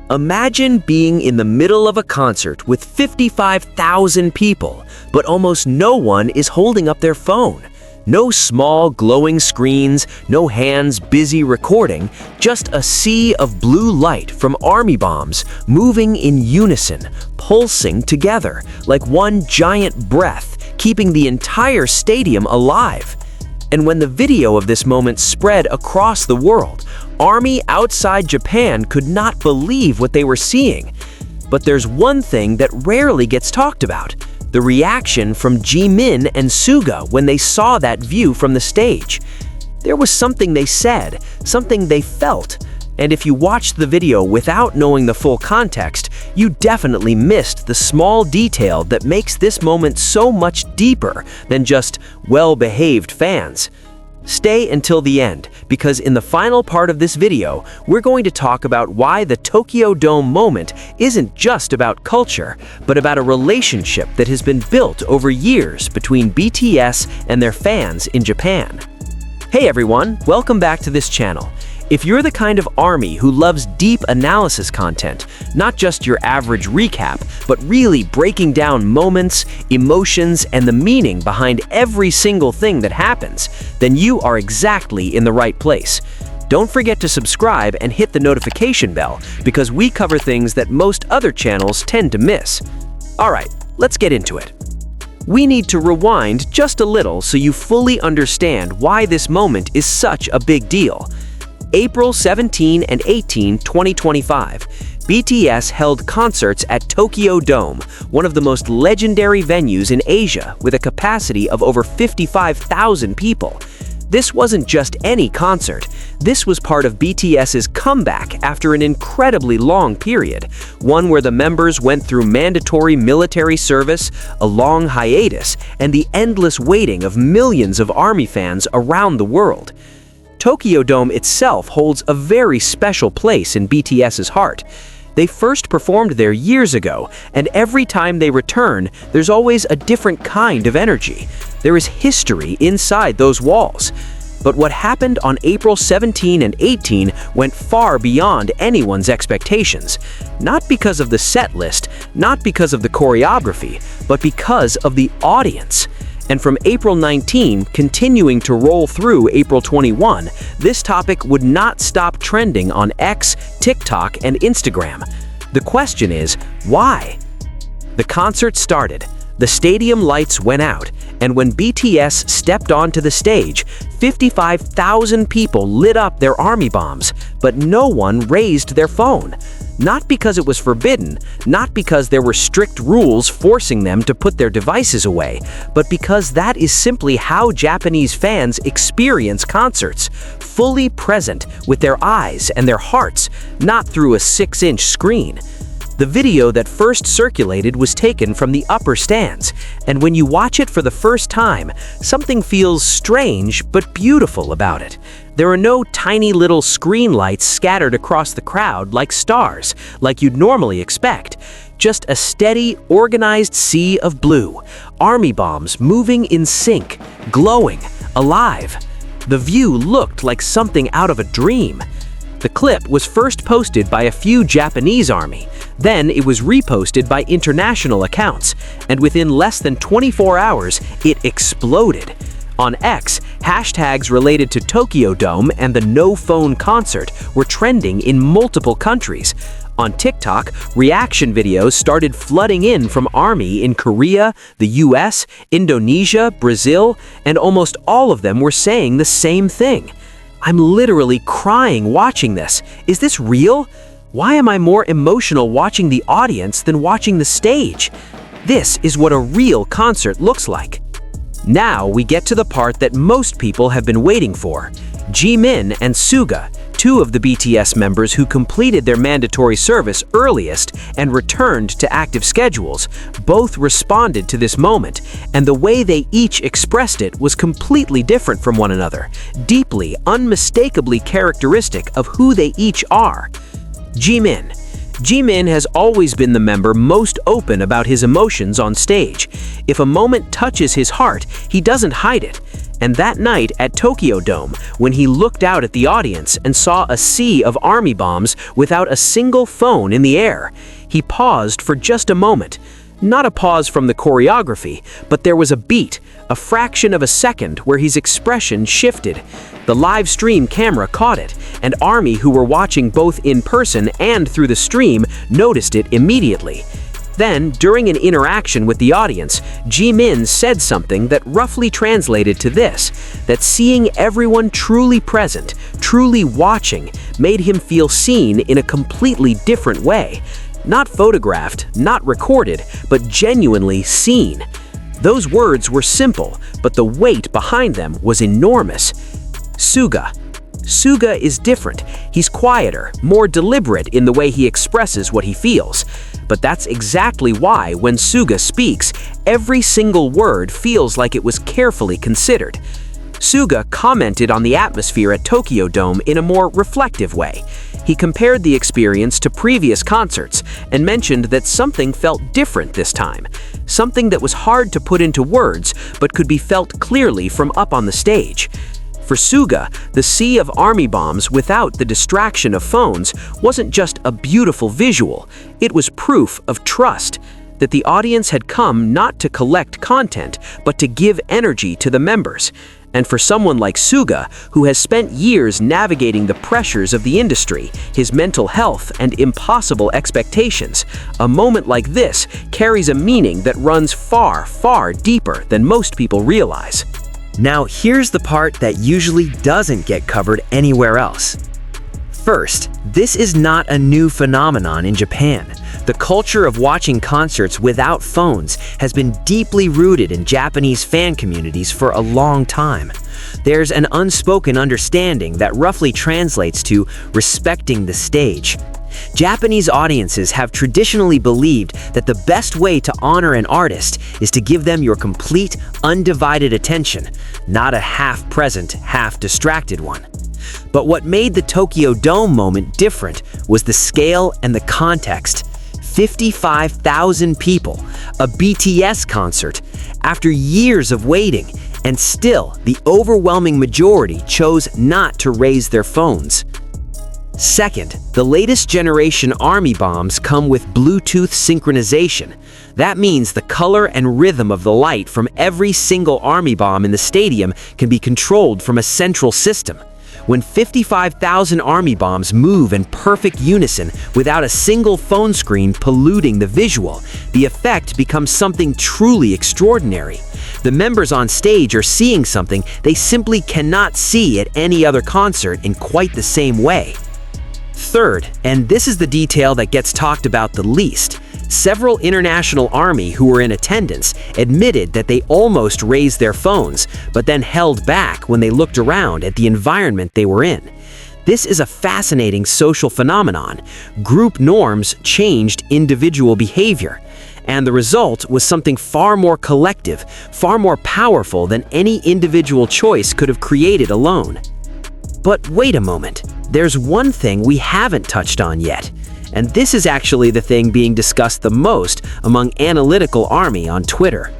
Imagine being in the middle of a concert with 55,000 people, but almost no one is holding up their phone. No small glowing screens, no hands busy recording, just a sea of blue light from army bombs moving in unison, pulsing together like one giant breath, keeping the entire stadium alive. And when the video of this moment spread across the world, ARMY outside Japan could not believe what they were seeing. But there's one thing that rarely gets talked about: the reaction from Jimin and Suga when they saw that view from the stage. There was something they said, something they felt, and if you watched the video without knowing the full context, you definitely missed the small detail that makes this moment so much deeper than just well-behaved fans. Stay until the end, because in the final part of this video, we're going to talk about why the Tokyo Dome moment isn't just about culture, but about a relationship that has been built over years between BTS and their fans in Japan. Hey everyone, welcome back to this channel. If you're the kind of ARMY who loves deep analysis content, not just your average recap, but really breaking down moments, emotions, and the meaning behind every single thing that happens, then you are exactly in the right place. Don't forget to subscribe and hit the notification bell, because we cover things that most other channels tend to miss. Alright, let's get into it. We need to rewind just a little so you fully understand why this moment is such a big deal. April 17 and 18, 2025, BTS held concerts at Tokyo Dome, one of the most legendary venues in Asia with a capacity of over 55,000 people. This wasn't just any concert. This was part of BTS's comeback after an incredibly long period, one where the members went through mandatory military service, a long hiatus, and the endless waiting of millions of ARMY fans around the world. Tokyo Dome itself holds a very special place in BTS's heart. They first performed there years ago, and every time they return, there's always a different kind of energy. There is history inside those walls. But what happened on April 17 and 18 went far beyond anyone's expectations. Not because of the set list, not because of the choreography, but because of the audience. And from April 19, continuing to roll through April 21, this topic would not stop trending on X, TikTok, and Instagram. The question is, why? The concert started, the stadium lights went out, and when BTS stepped onto the stage, 55,000 people lit up their army bombs, but no one raised their phone. Not because it was forbidden, not because there were strict rules forcing them to put their devices away, but because that is simply how Japanese fans experience concerts, fully present with their eyes and their hearts, not through a 6-inch screen. The video that first circulated was taken from the upper stands, and when you watch it for the first time, something feels strange but beautiful about it. There are no tiny little screen lights scattered across the crowd like stars, like you'd normally expect. Just a steady, organized sea of blue, army bombs moving in sync, glowing, alive. The view looked like something out of a dream. The clip was first posted by a few Japanese ARMY, then it was reposted by international accounts, and within less than 24 hours, it exploded. On X, hashtags related to Tokyo Dome and the No Phone concert were trending in multiple countries. On TikTok, reaction videos started flooding in from ARMY in Korea, the US, Indonesia, Brazil, and almost all of them were saying the same thing. I'm literally crying watching this. Is this real? Why am I more emotional watching the audience than watching the stage? This is what a real concert looks like. Now we get to the part that most people have been waiting for. Jimin and Suga, two of the BTS members who completed their mandatory service earliest and returned to active schedules, both responded to this moment, and the way they each expressed it was completely different from one another, deeply, unmistakably characteristic of who they each are. Jimin. Jimin has always been the member most open about his emotions on stage. If a moment touches his heart, he doesn't hide it. And that night at Tokyo Dome, when he looked out at the audience and saw a sea of army bombs without a single phone in the air, he paused for just a moment. Not a pause from the choreography, but there was a beat, a fraction of a second where his expression shifted. The live stream camera caught it, and ARMY who were watching both in person and through the stream noticed it immediately. Then, during an interaction with the audience, Jimin said something that roughly translated to this, that seeing everyone truly present, truly watching, made him feel seen in a completely different way. Not photographed, not recorded, but genuinely seen. Those words were simple, but the weight behind them was enormous. Suga. Suga is different. He's quieter, more deliberate in the way he expresses what he feels. But that's exactly why when Suga speaks, every single word feels like it was carefully considered. Suga commented on the atmosphere at Tokyo Dome in a more reflective way. He compared the experience to previous concerts and mentioned that something felt different this time. Something that was hard to put into words but could be felt clearly from up on the stage. For Suga, the sea of army bombs without the distraction of phones wasn't just a beautiful visual, it was proof of trust, that the audience had come not to collect content, but to give energy to the members. And for someone like Suga, who has spent years navigating the pressures of the industry, his mental health, and impossible expectations, a moment like this carries a meaning that runs far, far deeper than most people realize. Now, here's the part that usually doesn't get covered anywhere else. First, this is not a new phenomenon in Japan. The culture of watching concerts without phones has been deeply rooted in Japanese fan communities for a long time. There's an unspoken understanding that roughly translates to respecting the stage. Japanese audiences have traditionally believed that the best way to honor an artist is to give them your complete, undivided attention, not a half-present, half-distracted one. But what made the Tokyo Dome moment different was the scale and the context. 55,000 people, a BTS concert, after years of waiting, and still the overwhelming majority chose not to raise their phones. Second, the latest generation army bombs come with Bluetooth synchronization. That means the color and rhythm of the light from every single army bomb in the stadium can be controlled from a central system. When 55,000 army bombs move in perfect unison without a single phone screen polluting the visual, the effect becomes something truly extraordinary. The members on stage are seeing something they simply cannot see at any other concert in quite the same way. Third, and this is the detail that gets talked about the least, several international army who were in attendance admitted that they almost raised their phones, but then held back when they looked around at the environment they were in. This is a fascinating social phenomenon. Group norms changed individual behavior, and the result was something far more collective, far more powerful than any individual choice could have created alone. But wait a moment. There's one thing we haven't touched on yet, and this is actually the thing being discussed the most among analytical army on Twitter.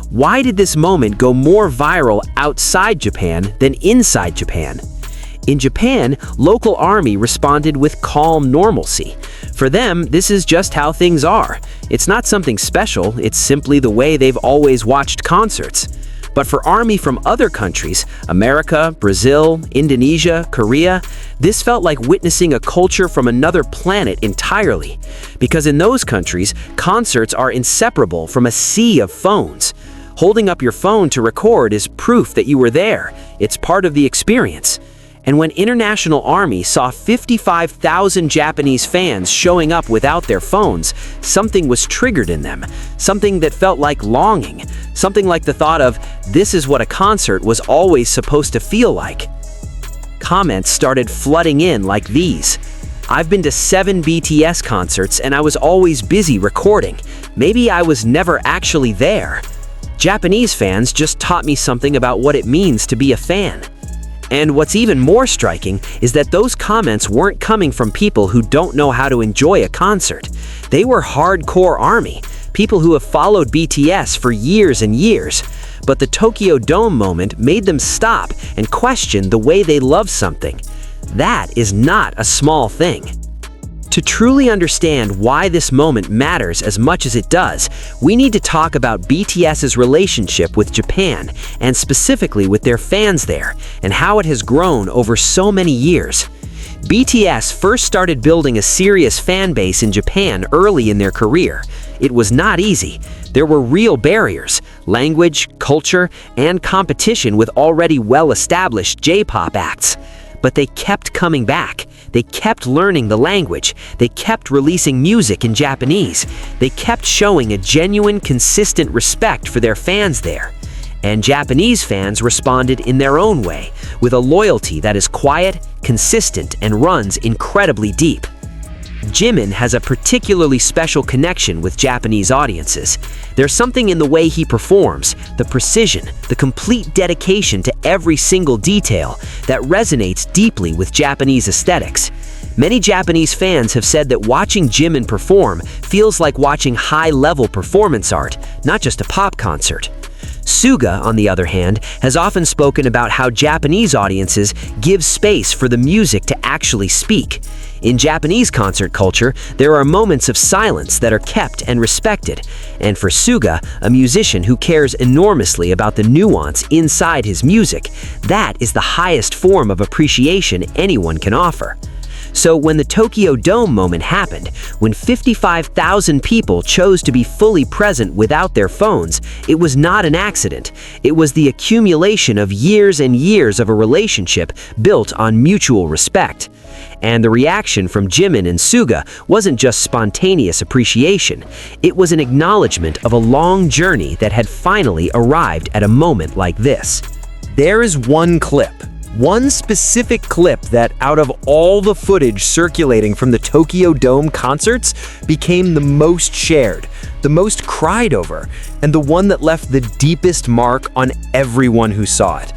Why did this moment go more viral outside Japan than inside Japan? In Japan, local army responded with calm normalcy. For them, this is just how things are. It's not something special, it's simply the way they've always watched concerts. But for army from other countries, America, Brazil, Indonesia, Korea, this felt like witnessing a culture from another planet entirely. Because in those countries, concerts are inseparable from a sea of phones. Holding up your phone to record is proof that you were there. It's part of the experience. And when international army saw 55,000 Japanese fans showing up without their phones, something was triggered in them, something that felt like longing, something like the thought of, this is what a concert was always supposed to feel like. Comments started flooding in like these. I've been to 7 BTS concerts and I was always busy recording. Maybe I was never actually there. Japanese fans just taught me something about what it means to be a fan. And what's even more striking is that those comments weren't coming from people who don't know how to enjoy a concert. They were hardcore army, people who have followed BTS for years and years. but the Tokyo Dome moment made them stop and question the way they love something. That is not a small thing. To truly understand why this moment matters as much as it does, we need to talk about BTS's relationship with Japan, and specifically with their fans there, and how it has grown over so many years. BTS first started building a serious fan base in Japan early in their career. It was not easy. There were real barriers: language, culture, and competition with already well-established J-pop acts. But they kept coming back. They kept learning the language. They kept releasing music in Japanese. They kept showing a genuine, consistent respect for their fans there. And Japanese fans responded in their own way, with a loyalty that is quiet, consistent, and runs incredibly deep. Jimin has a particularly special connection with Japanese audiences. There's something in the way he performs, the precision, the complete dedication to every single detail that resonates deeply with Japanese aesthetics. Many Japanese fans have said that watching Jimin perform feels like watching high-level performance art, not just a pop concert. Suga, on the other hand, has often spoken about how Japanese audiences give space for the music to actually speak. In Japanese concert culture, there are moments of silence that are kept and respected. And for Suga, a musician who cares enormously about the nuance inside his music, that is the highest form of appreciation anyone can offer. So when the Tokyo Dome moment happened, when 55,000 people chose to be fully present without their phones, it was not an accident. It was the accumulation of years and years of a relationship built on mutual respect. And the reaction from Jimin and Suga wasn't just spontaneous appreciation. It was an acknowledgement of a long journey that had finally arrived at a moment like this. There is one specific clip that, out of all the footage circulating from the Tokyo Dome concerts, became the most shared, the most cried over, and the one that left the deepest mark on everyone who saw it.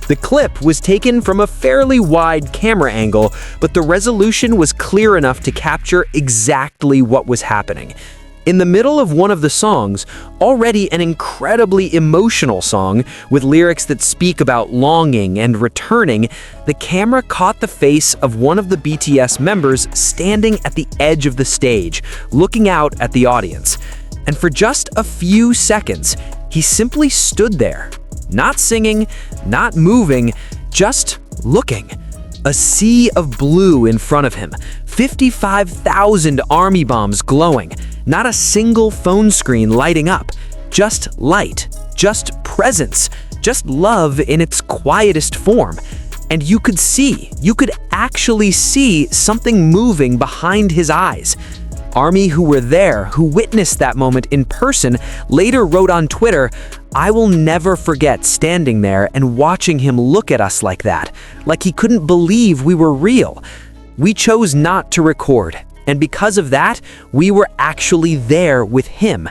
The clip was taken from a fairly wide camera angle, but the resolution was clear enough to capture exactly what was happening. In the middle of one of the songs, already an incredibly emotional song with lyrics that speak about longing and returning, the camera caught the face of one of the BTS members standing at the edge of the stage, looking out at the audience. And for just a few seconds, he simply stood there, not singing, not moving, just looking. A sea of blue in front of him, 55,000 army bombs glowing, not a single phone screen lighting up, just light, just presence, just love in its quietest form. And you could actually see something moving behind his eyes. ARMY who were there, who witnessed that moment in person, later wrote on Twitter, "I will never forget standing there and watching him look at us like that, like he couldn't believe we were real. We chose not to record, and because of that, we were actually there with him."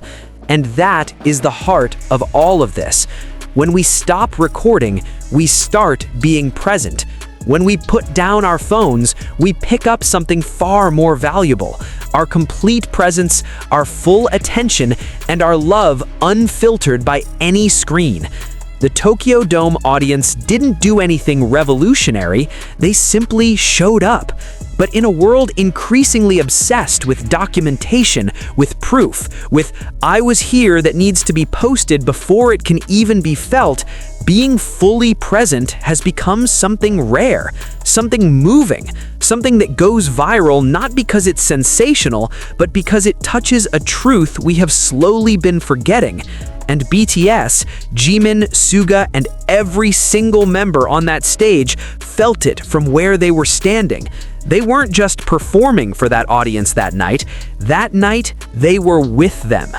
And that is the heart of all of this. When we stop recording, we start being present. When we put down our phones, we pick up something far more valuable: our complete presence, our full attention, and our love unfiltered by any screen. The Tokyo Dome audience didn't do anything revolutionary, they simply showed up. But in a world increasingly obsessed with documentation, with proof, with "I was here" that needs to be posted before it can even be felt, being fully present has become something rare, something moving, something that goes viral not because it's sensational, but because it touches a truth we have slowly been forgetting. And BTS, Jimin, Suga, and every single member on that stage felt it from where they were standing. They weren't just performing for that audience that night. That night, they were with them.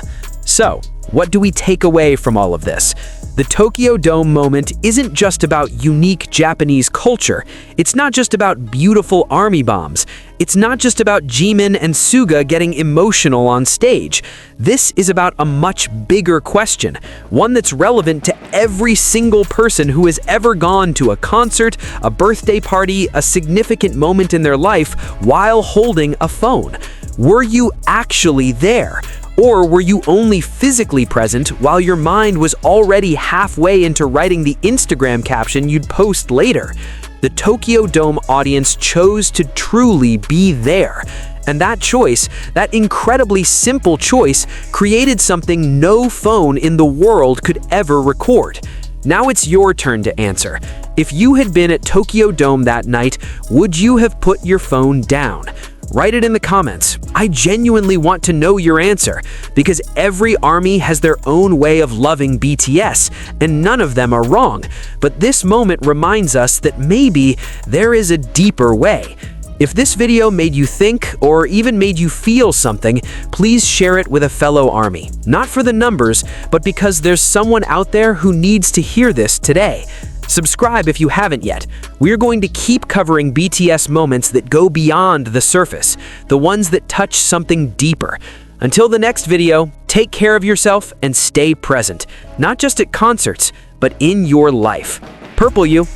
So, what do we take away from all of this? The Tokyo Dome moment isn't just about unique Japanese culture. It's not just about beautiful army bombs. It's not just about Jimin and Suga getting emotional on stage. This is about a much bigger question, one that's relevant to every single person who has ever gone to a concert, a birthday party, a significant moment in their life while holding a phone. Were you actually there? Or were you only physically present while your mind was already halfway into writing the Instagram caption you'd post later? The Tokyo Dome audience chose to truly be there. And that choice, that incredibly simple choice, created something no phone in the world could ever record. Now it's your turn to answer. If you had been at Tokyo Dome that night, would you have put your phone down? Write it in the comments. I genuinely want to know your answer, because every army has their own way of loving BTS, and none of them are wrong. But this moment reminds us that maybe there is a deeper way. If this video made you think or even made you feel something, please share it with a fellow army. Not for the numbers, but because there's someone out there who needs to hear this today. Subscribe if you haven't yet. We're going to keep covering BTS moments that go beyond the surface, the ones that touch something deeper. Until the next video, take care of yourself and stay present, not just at concerts, but in your life. Purple you.